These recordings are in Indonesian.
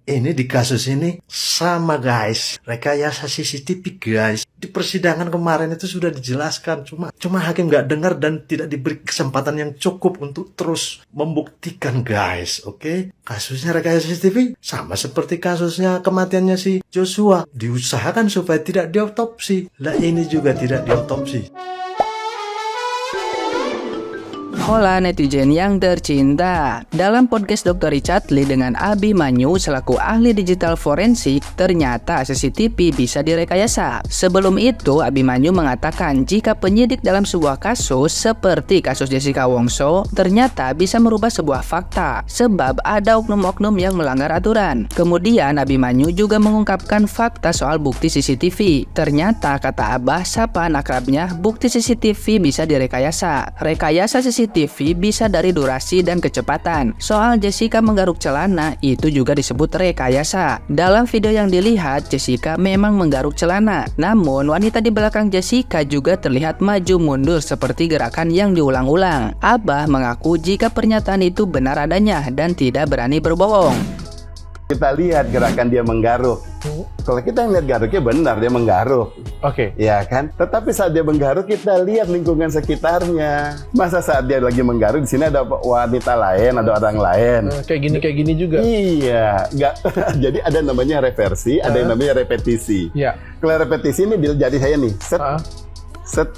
Ini di kasus ini sama guys, rekayasa CCTV guys. Di persidangan kemarin itu sudah dijelaskan, cuma hakim nggak dengar dan tidak diberi kesempatan yang cukup untuk terus membuktikan guys. Oke? Kasusnya rekayasa CCTV sama seperti kasusnya kematiannya si Joshua, diusahakan supaya tidak diotopsi. Lah ini juga tidak diotopsi. Hola netizen yang tercinta. Dalam podcast Dr. Richard Lee dengan Abimanyu selaku ahli digital forensik, ternyata CCTV bisa direkayasa. Sebelum itu, Abimanyu mengatakan jika penyidik dalam sebuah kasus seperti kasus Jessica Wongso ternyata bisa merubah sebuah fakta sebab ada oknum-oknum yang melanggar aturan. Kemudian Abimanyu juga mengungkapkan fakta soal bukti CCTV. Ternyata kata Abah sapaan akrabnya, bukti CCTV bisa direkayasa. Rekayasa CCTV bisa dari durasi dan kecepatan. Soal Jessica menggaruk celana, itu juga disebut rekayasa. Dalam video yang dilihat, Jessica memang menggaruk celana. Namun, wanita di belakang Jessica juga terlihat maju mundur seperti gerakan yang diulang-ulang. Abah mengaku jika pernyataan itu benar adanya dan tidak berani berbohong. Kita lihat gerakan dia menggaruk. Kalau kita lihat garuknya benar, dia menggaruk. Oke. Ya kan? Tetapi saat dia menggaruk, kita lihat lingkungan sekitarnya. Masa saat dia lagi menggaruk, di sini ada wanita lain, ada orang lain. Kayak gini juga. Iya. Jadi ada namanya reversi, ada yang namanya repetisi. Iya. Kalau repetisi ini jadi saya nih. Set.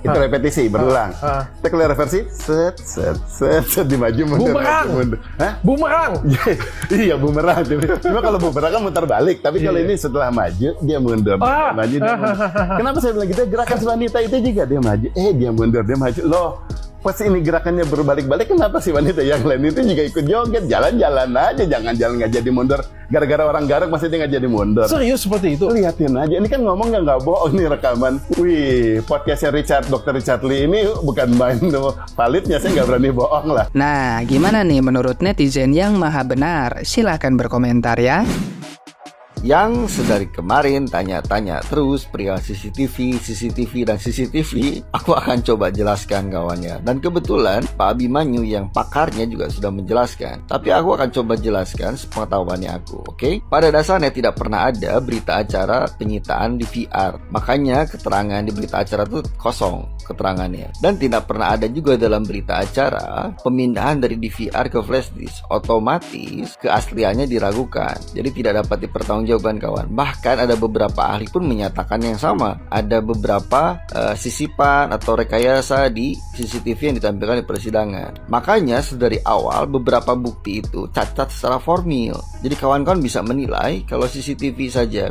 Itu repetisi, berulang. Kita kalau reversi, set, dimaju mundur. Bumerang. Iya, bumerang. Cuma kalau bumerang kan muter balik, tapi kalau ini setelah maju dia mundur. Maju dia mundur. Kenapa saya bilang gitu? Gerakan wanita itu juga dia maju, dia mundur, dia maju. Loh, pas ini gerakannya berbalik-balik, kenapa sih wanita yang lain itu juga ikut joget? Jalan-jalan aja, jangan jalan nggak jadi mundur. Gara-gara orang garuk pasti dia nggak jadi mundur. Serius seperti itu? Lihatin aja, ini kan ngomong nggak bohong nih rekaman. Wih, podcastnya Dr. Richard Lee ini bukan main validnya, saya nggak berani bohong lah. Nah, gimana nih menurut netizen yang maha benar? Silahkan berkomentar ya. Yang sedari kemarin tanya-tanya terus perihal CCTV, dan CCTV, aku akan coba jelaskan kawannya. Dan kebetulan Pak Abimanyu yang pakarnya juga sudah menjelaskan. Tapi aku akan coba jelaskan sepengetahuannya aku, oke? Pada dasarnya tidak pernah ada berita acara penyitaan di VR. Makanya keterangan di berita acara itu kosong keterangannya. Dan tidak pernah ada juga dalam berita acara pemindahan dari DVR ke flash disk. Otomatis keasliannya diragukan. Jadi tidak dapat dipertanggungjawabkan kawan. Bahkan ada beberapa ahli pun menyatakan yang sama. Ada beberapa sisipan atau rekayasa di CCTV yang ditampilkan di persidangan. Makanya dari awal beberapa bukti itu cacat secara formil. Jadi kawan-kawan bisa menilai kalau CCTV saja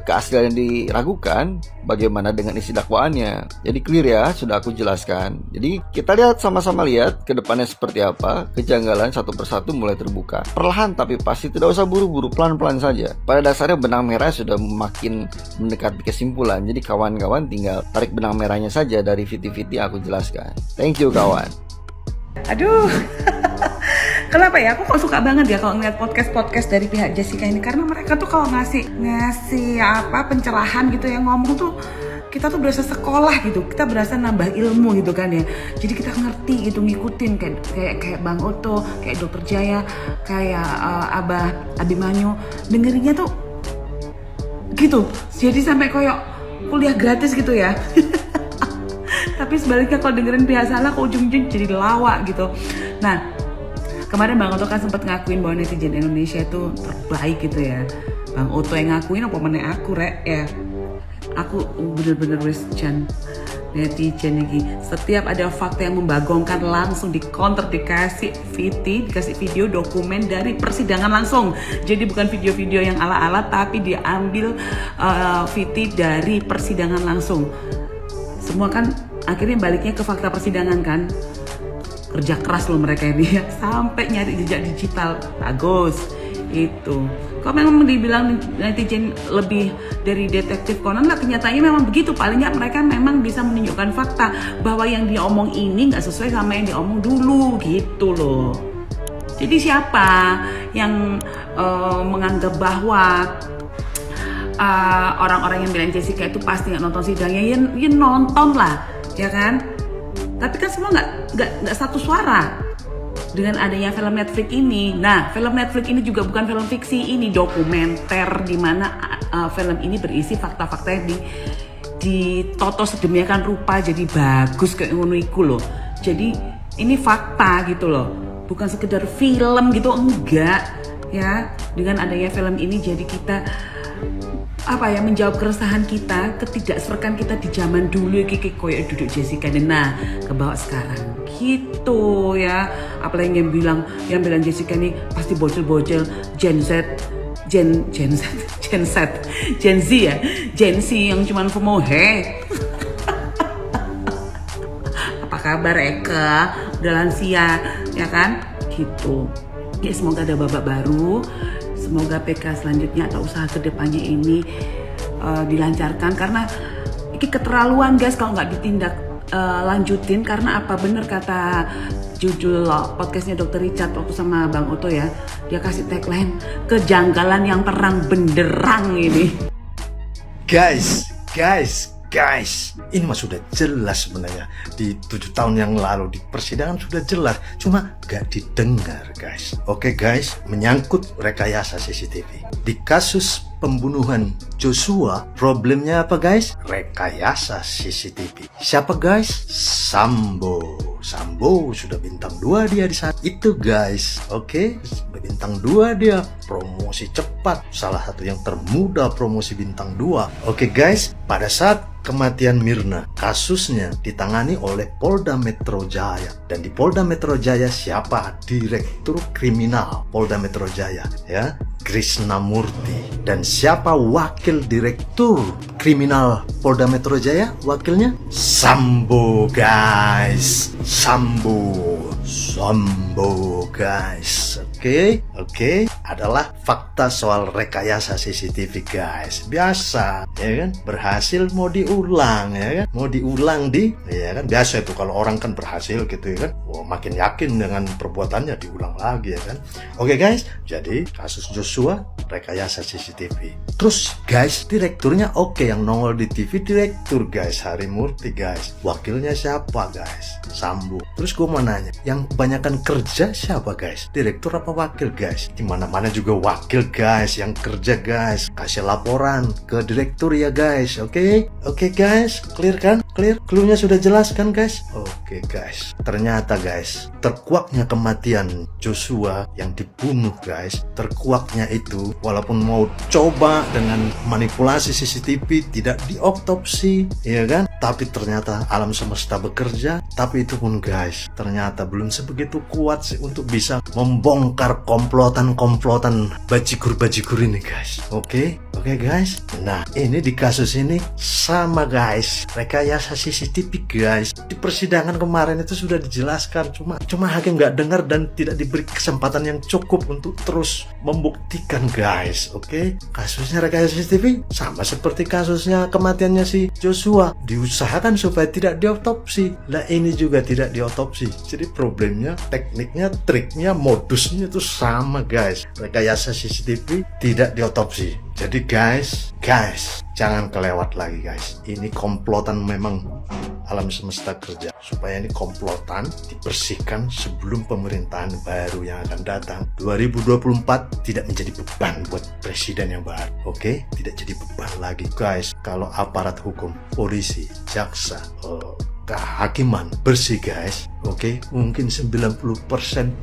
keasliannya diragukan, bagaimana dengan isi dakwaannya. Jadi clear ya, sudah aku jelaskan. Jadi kita lihat sama-sama lihat ke depannya seperti apa. Kejanggalan satu persatu mulai terbuka. Perlahan tapi pasti, tidak usah buru-buru, pelan-pelan saja. Pada dasarnya benang merah sudah makin mendekati kesimpulan. Jadi kawan-kawan tinggal tarik benang merahnya saja dari viti-viti yang aku jelaskan. Thank you kawan. Aduh. Kenapa ya? Aku kok suka banget ya kalau ngeliat podcast dari pihak Jessica ini, karena mereka tuh kalau ngasih pencerahan gitu ya, ngomong tuh kita tuh berasa sekolah gitu, kita berasa nambah ilmu gitu kan ya. Jadi kita ngerti gitu, ngikutin kayak Bang Oto, kayak Dr. Jaya, kayak Abah Abimanyu, dengerinnya tuh gitu. Jadi sampai koyok kuliah gratis gitu ya. Tapi sebaliknya kalau dengerin pihak salah, ke ujung-ujung jadi lawak gitu. Nah, kemarin Bang Oto kan sempat ngakuin bahwa netizen Indonesia itu terbaik gitu ya. Bang Oto yang ngakuin apa meneh aku ya. Aku bener-bener wes jan netizen lagi. Setiap ada fakta yang membagongkan langsung di counter, dikasih video dokumen dari persidangan langsung. Jadi bukan video-video yang ala-ala, tapi diambil VT dari persidangan langsung. Semua kan akhirnya baliknya ke fakta persidangan kan. Kerja keras loh mereka ini ya, sampai nyari jejak digital. Bagus itu. Kalau memang dibilang netizen lebih dari detektif Conan lah, kenyataannya memang begitu. Paling nggak mereka memang bisa menunjukkan fakta bahwa yang dia omong ini nggak sesuai sama yang dia omong dulu gitu loh. Jadi siapa yang menganggap bahwa orang-orang yang bilang Jessica itu pasti nggak nonton sidangnya, ya nonton lah, ya kan? Tapi kan semua nggak satu suara. dengan adanya film Netflix ini. Nah, film Netflix ini juga bukan film fiksi, ini dokumenter di mana film ini berisi fakta-fakta yang ditoto sedemikian rupa jadi bagus kayak ngono iku loh. Jadi ini fakta gitu loh, bukan sekedar film gitu, enggak ya. Dengan adanya film ini jadi kita menjawab keresahan kita, ketidakserkan kita di zaman dulu kayak koyo duduk Jessica. Nah, kebawa sekarang gitu ya. Apalagi yang bilang Jessica nih pasti bocil-bocil Gen Z ya, Gen Z yang cuman femohe. Apa kabar Eka? Udah lansia ya kan? Gitu. Ya semoga ada babak baru. Semoga PK selanjutnya atau usaha kedepannya ini dilancarkan, karena ini keterlaluan guys kalau nggak ditindak lanjutin. Karena apa, bener kata judul podcastnya Dr. Richard waktu sama Bang Oto ya, dia kasih tagline kejanggalan yang terang benderang ini. Guys, ini mah sudah jelas sebenarnya. Di 7 tahun yang lalu di persidangan sudah jelas, cuma gak didengar guys. Oke guys, menyangkut rekayasa CCTV. Di kasus pembunuhan Joshua, problemnya apa guys? Rekayasa CCTV. Siapa guys? Sambo sudah bintang 2 dia di saat itu guys. Oke, bintang 2 dia, promosi cepat, salah satu yang termuda promosi bintang 2. Oke guys, pada saat kematian Mirna, kasusnya ditangani oleh Polda Metro Jaya. Dan di Polda Metro Jaya siapa? Direktur Kriminal Polda Metro Jaya ya, Krisnamurti. Dan siapa wakil Direktur Kriminal Polda Metro Jaya? Wakilnya Sambo guys. Sambo guys. Oke, adalah fakta soal rekayasa CCTV guys. Biasa ya kan, berhasil mau diulang ya kan, mau diulang ya kan, biasa itu kalau orang kan berhasil gitu ya kan, makin yakin dengan perbuatannya diulang lagi ya kan. Oke guys, jadi kasus Joshua rekayasa CCTV. Terus guys, direkturnya yang nongol di TV direktur guys, Harimurti guys. Wakilnya siapa guys? Sambo. Terus gue mau nanya, yang kebanyakan kerja siapa guys? Direktur apa wakil guys? Di mana-mana juga wakil guys yang kerja guys. Kasih laporan ke direktur ya guys. Oke guys, clear kan? Clear? Cluenya sudah jelas kan guys? Oke guys, ternyata guys, terkuaknya kematian Joshua yang dibunuh guys, terkuaknya itu walaupun mau coba dengan manipulasi CCTV tidak diotopsi ya kan, tapi ternyata alam semesta bekerja. Tapi itu pun guys, ternyata belum sebegitu kuat sih untuk bisa membongkar komplotan bajigur ini guys. Oke guys. Nah, ini di kasus ini sama guys, rekayasa CCTV guys. Di persidangan kemarin itu sudah dijelaskan, cuma hakim nggak dengar dan tidak diberi kesempatan yang cukup untuk terus membuktikan guys. Oke, kasusnya rekayasa CCTV sama seperti kasusnya kematiannya si Joshua, diusahakan supaya tidak diotopsi. Nah, ini juga tidak diotopsi. Jadi problemnya, tekniknya, triknya, modusnya itu sama guys. Rekayasa CCTV tidak diotopsi. Jadi guys, jangan kelewat lagi guys. Ini komplotan memang alam semesta kerja supaya ini komplotan dibersihkan sebelum pemerintahan baru yang akan datang 2024 tidak menjadi beban buat presiden yang baru. Oke, tidak jadi beban lagi guys. Kalau aparat hukum, polisi, jaksa, kehakiman bersih guys. Oke, mungkin 90%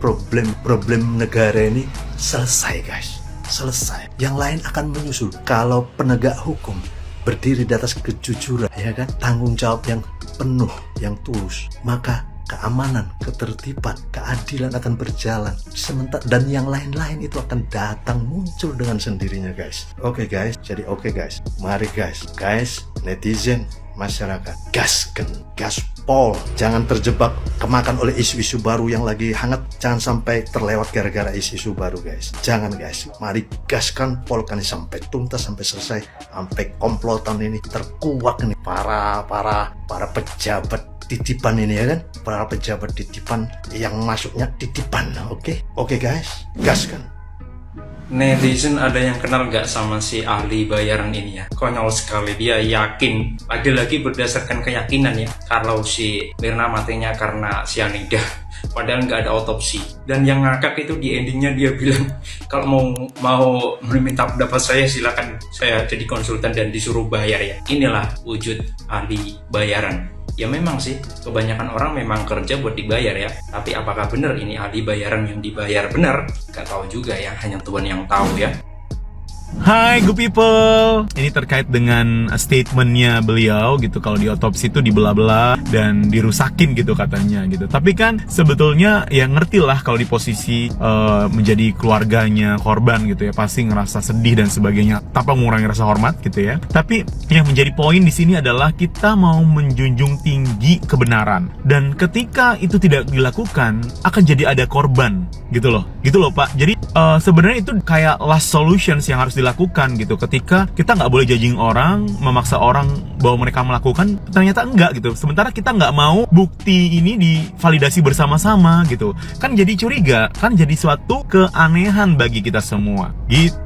problem negara ini selesai guys. Selesai. Yang lain akan menyusul kalau penegak hukum berdiri di atas kejujuran ya kan, tanggung jawab yang penuh, yang tulus, maka keamanan, ketertiban, keadilan akan berjalan sementara, dan yang lain-lain itu akan datang muncul dengan sendirinya guys. Oke guys, jadi oke guys, mari guys, netizen, masyarakat, gaspol, jangan terjebak kemakan oleh isu-isu baru yang lagi hangat. Jangan sampai terlewat gara-gara isu-isu baru guys. Jangan guys, mari gaskan polkan sampai tuntas, sampai selesai, sampai komplotan ini terkuak nih para pejabat titipan ini ya kan, para pejabat titipan yang masuknya titipan. Oke guys, gaskan. Netizen ada yang kenal nggak sama si ahli bayaran ini ya? Konyol sekali, dia yakin, lagi-lagi berdasarkan keyakinan ya, kalau si Mirna matinya karena sianida. padahal nggak ada otopsi. Dan yang ngakak itu di endingnya dia bilang kalau mau meminta pendapat saya silakan, saya jadi konsultan dan disuruh bayar ya. Inilah wujud ahli bayaran. Ya memang sih, kebanyakan orang memang kerja buat dibayar ya. Tapi apakah benar ini ahli bayaran yang dibayar benar? Gak tahu juga ya, hanya Tuhan yang tahu ya. Hai good people, ini terkait dengan statementnya beliau gitu, kalau di otopsi itu dibelah-belah dan dirusakin gitu katanya gitu. Tapi kan sebetulnya ya ngerti lah kalau di posisi menjadi keluarganya korban gitu ya, pasti ngerasa sedih dan sebagainya tanpa mengurangi rasa hormat gitu ya. Tapi yang menjadi poin di sini adalah kita mau menjunjung tinggi kebenaran, dan ketika itu tidak dilakukan akan jadi ada korban gitu loh Pak. Jadi sebenarnya itu kayak last solutions yang harus dilakukan gitu. Ketika kita nggak boleh judging orang, memaksa orang bahwa mereka melakukan, ternyata enggak gitu. Sementara kita nggak mau bukti ini divalidasi bersama-sama gitu. Kan jadi curiga, kan jadi suatu keanehan bagi kita semua gitu.